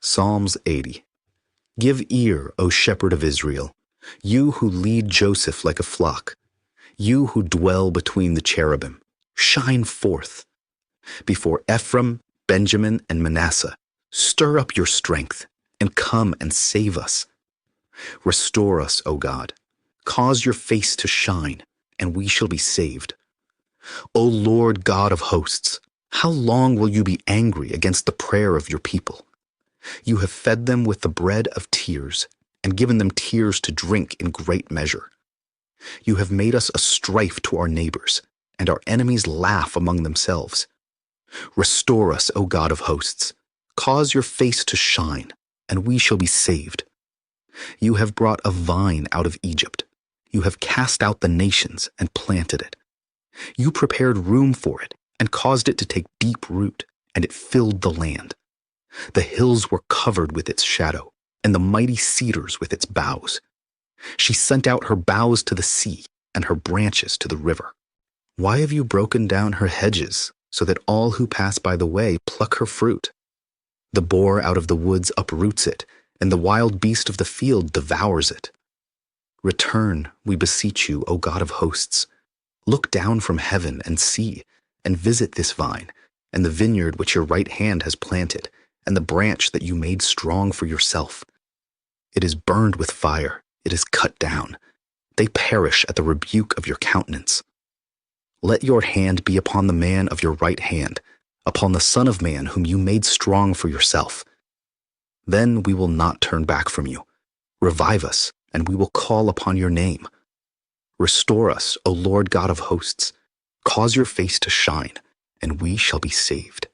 Psalms 80. Give ear, O shepherd of Israel, you who lead Joseph like a flock, you who dwell between the cherubim. Shine forth. Before Ephraim, Benjamin, and Manasseh, stir up your strength, and come and save us. Restore us, O God. Cause your face to shine, and we shall be saved. O Lord God of hosts, how long will you be angry against the prayer of your people? You have fed them with the bread of tears, and given them tears to drink in great measure. You have made us a strife to our neighbors, and our enemies laugh among themselves. Restore us, O God of hosts. Cause your face to shine, and we shall be saved. You have brought a vine out of Egypt. You have cast out the nations and planted it. You prepared room for it and caused it to take deep root, and it filled the land. The hills were covered with its shadow, and the mighty cedars with its boughs. She sent out her boughs to the sea and her branches to the river. Why have you broken down her hedges, so that all who pass by the way pluck her fruit? The boar out of the woods uproots it, and the wild beast of the field devours it. Return, we beseech you, O God of hosts. Look down from heaven and see, and visit this vine, and the vineyard which your right hand has planted, and the branch that you made strong for yourself. It is burned with fire, it is cut down. They perish at the rebuke of your countenance. Let your hand be upon the man of your right hand, upon the Son of Man whom you made strong for yourself. Then we will not turn back from you. Revive us, and we will call upon your name. Restore us, O Lord God of hosts. Cause your face to shine, and we shall be saved.